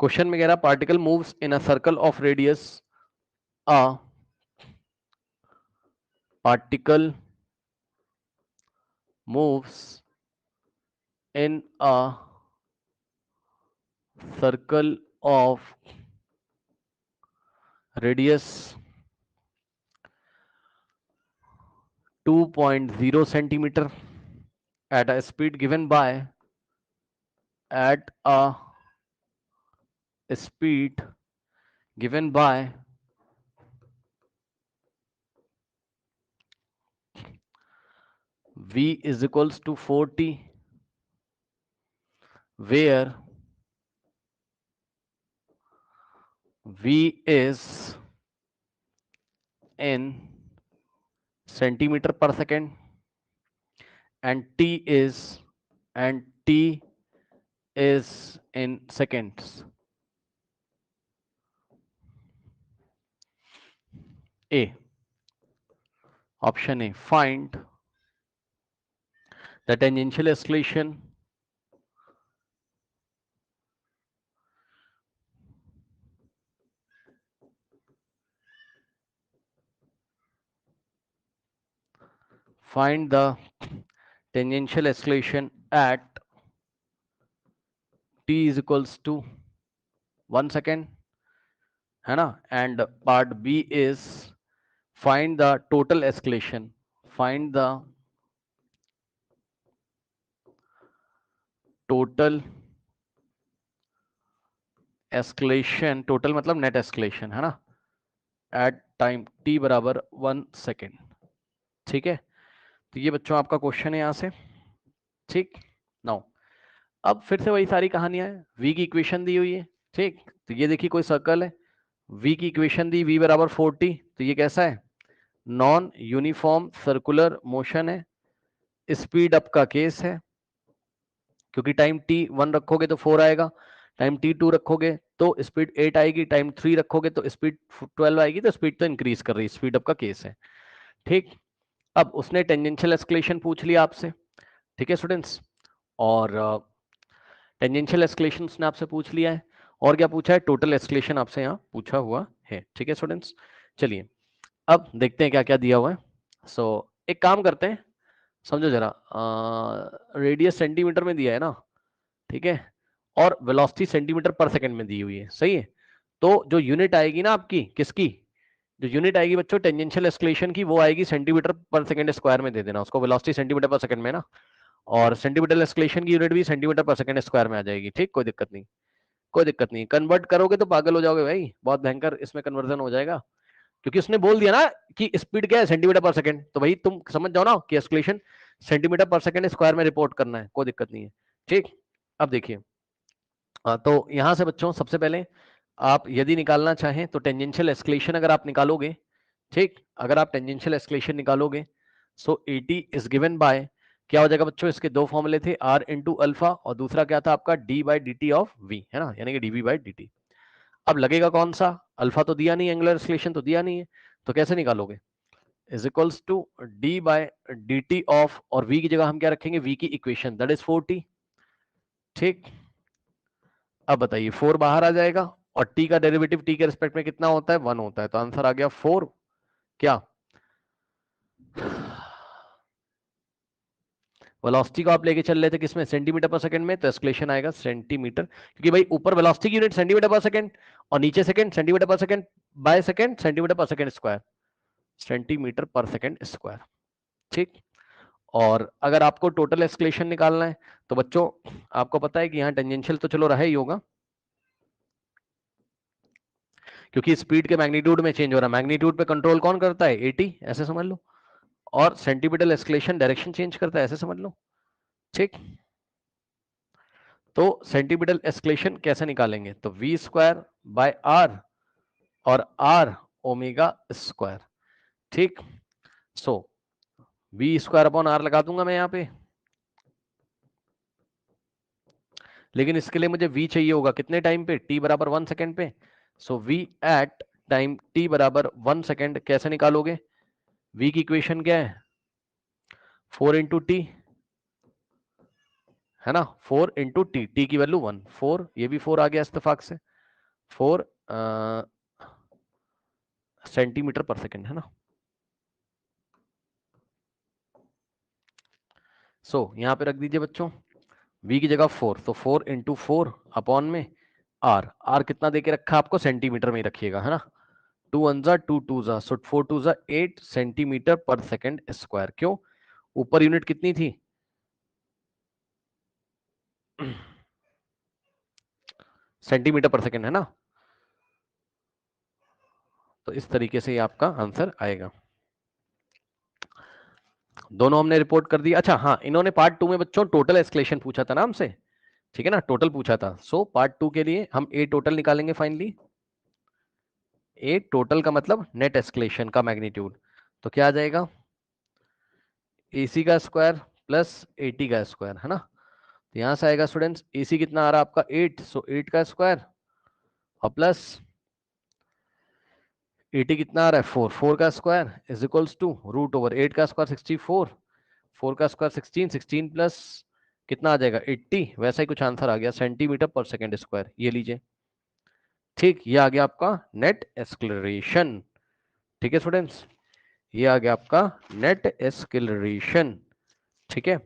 Question में कह रहा particle moves in a circle of radius a particle moves in a circle of radius 2.0 centimeter at a speed given by at a speed given by v is equals to 40, where v is in centimeter per second and t is in seconds. A. Option A. Find the tangential acceleration find the tangential acceleration at t is equals to 1 second, है ना. And part B is find the total escalation. Find the total escalation. total मतलब net escalation, है ना, at time t बराबर 1 second. ठीक है, तो ये बच्चों आपका क्वेश्चन है यहां से. ठीक. नाउ अब फिर से वही सारी कहानियां है. v की इक्वेशन दी हुई है. ठीक, तो ये देखिए कोई सर्कल है, v की इक्वेशन दी, v बराबर 40. तो ये कैसा है, नॉन यूनिफॉर्म सर्कुलर मोशन है. स्पीड अप का केस है, क्योंकि टाइम टी 1 रखोगे तो 4 आएगा, टाइम टी 2 रखोगे तो स्पीड 8 आएगी, टाइम 3 रखोगे तो स्पीड 12 आएगी. तो स्पीड तो इंक्रीज कर रही है, स्पीड अप का केस है. ठीक. अब उसने टेंजेंशियल एस्केलेशन पूछ लिया आपसे. ठीक है स्टूडेंट्स, और टेंजेंशियल एस्केलेशन उसने आपसे पूछ लिया है. और क्या पूछा है, टोटल एस्केलेशन आपसे यहाँ पूछा हुआ है. ठीक है स्टूडेंट्स, चलिए अब देखते हैं क्या क्या दिया हुआ है. सो एक काम करते हैं, समझो जरा, रेडियस सेंटीमीटर में दिया है ना. ठीक है, और वेलोसिटी सेंटीमीटर पर सेकंड में दी हुई है. सही है, तो जो यूनिट आएगी ना आपकी, किसकी, जो यूनिट आएगी बच्चों टेंजेंशियल एस्केलेशन की, वो आएगी सेंटीमीटर पर सेकंड स्क्वायर में दे देना उसको. वेलोसिटी सेंटीमीटर पर सेकंड में ना, और सेंटीमीटर एस्केलेशन की यूनिट भी सेंटीमीटर पर सेकंड स्क्वायर में आ जाएगी. ठीक, कोई दिक्कत नहीं, कोई दिक्कत नहीं. कन्वर्ट करोगे तो पागल हो जाओगे भाई, बहुत भयंकर इसमें कन्वर्जन हो जाएगा, क्योंकि उसने बोल दिया ना कि स्पीड क्या है, सेंटीमीटर पर सेकंड. तो भाई तुम समझ जाओ ना कि एस्केलेशन सेंटीमीटर पर सेकंड स्क्वायर में रिपोर्ट करना है. कोई दिक्कत नहीं है. ठीक, अब देखिए, तो यहां से बच्चों सबसे पहले आप यदि निकालना चाहें तो टेंजेंशियल एस्केलेशन अगर आप निकालोगे, ठीक, अगर आप टेंजेंशियल एस्केलेशन निकालोगे, सो एटी इज गिवन बाय, क्या हो जाएगा बच्चों, इसके दो फॉर्मूले थे, आर इंटू अल्फा, और दूसरा क्या था आपका, d by d t of v, है ना, यानी कि डीवी बाई डी टी. अब लगेगा कौन सा, अल्फा तो दिया नहीं, एंगुलर एस्केलेशन तो दिया नहीं है, तो कैसे निकालोगे, is equals to d by d t of, और वी की जगह हम क्या रखेंगे, वी की इक्वेशन दैट इज 40. ठीक, अब बताइए 4 बाहर आ जाएगा, और टी का डेरिवेटिव टी के रिस्पेक्ट में कितना होता है, 1 होता है, तो आंसर आ गया 4. क्या वेलोसिटी को आप लेके चल रहे थे किसमें, सेंटीमीटर पर सेकंड में, तो एस्केलेशन आएगा सेंटीमीटर, क्योंकि भाई ऊपर वेलोसिटी की यूनिट सेंटीमीटर पर सेकंड, और नीचे सेकंड, सेंटीमीटर पर सेकंड बाय सेकंड, सेंटीमीटर पर सेकंड स्क्वायर, सेंटीमीटर पर सेकंड स्क्वायर. ठीक, और अगर आपको टोटल एस्केलेशन निकालना है तो बच्चों आपको पता है कि यहाँ टेंजेंशियल तो चलो रहा ही होगा, क्योंकि स्पीड के मैग्नीट्यूड में चेंज हो रहा है. मैग्नीट्यूड पे कंट्रोल कौन करता है, 80, ऐसे समझ लो, और सेंटीमीटर एस्केलेशन डायरेक्शन चेंज करता है, ऐसे समझ लो. ठीक, तो सेंटीमीटर एस्केलेशन कैसे निकालेंगे, तो वी स्क्वायर बाय आर, और आर ओमेगा स्क्वायर. ठीक, so v square upon r लगा दूंगा मैं यहाँ पे, लेकिन इसके लिए मुझे वी चाहिए होगा कितने टाइम पे, टी बराबर 1 सेकेंड पे. So v at time t बराबर 1 सेकेंड कैसे निकालोगे, वी की इक्वेशन क्या है, 4 इंटू टी, है ना, 4 इंटू टी, टी की वैल्यू 1, 4, ये भी 4 आ गया इत्तेफाक से, 4 सेंटीमीटर पर सेकेंड, है ना। सो यहां पे रख दीजिए बच्चों, v की जगह 4, तो 4 इंटू 4 अपॉन में आर, आर कितना देके रखा है आपको, सेंटीमीटर में ही रखिएगा, है ना। 2 1 जा 2 2 जा, सो 4 2 जा 8 सेंटीमीटर पर सेकेंड स्क्वायर। क्यों, ऊपर यूनिट कितनी थी सेंटीमीटर पर सेकेंड, है ना। तो इस तरीके से ये आपका आंसर आएगा। दोनों हमने रिपोर्ट कर दिया। अच्छा हाँ, इन्होंने पार्ट 2 में बच्चों टोटल एस्केलेशन पूछा था ना हमसे, ठीक है ना, टोटल पूछा था। सो पार्ट 2 के लिए हम ए टोटल निकालेंगे फाइनली। ए टोटल का मतलब नेट एस्केलेशन का मैग्नीट्यूड, तो क्या आ जाएगा, AC का स्क्वायर प्लस AT का स्क्वायर, है ना। तो यहां से आएगा स्टूडेंट्स, AC कितना आ रहा है आपका 8, सो 8 का स्क्वायर और प्लस AT कितना आ रहा है 4, 4 का square is equals to root over 8 का स्क्वायर 64, 4 का स्क्वायर 16, 16 प्लस कितना आ जाएगा 80, वैसा ही कुछ आंसर आ गया सेंटीमीटर पर सेकेंड स्क्वायर, ये लीजिए। ठीक, ये आ गया आपका नेट एक्सेलरेशन। ठीक है स्टूडेंट्स, ये आ गया आपका नेट एक्सेलरेशन, ठीक है।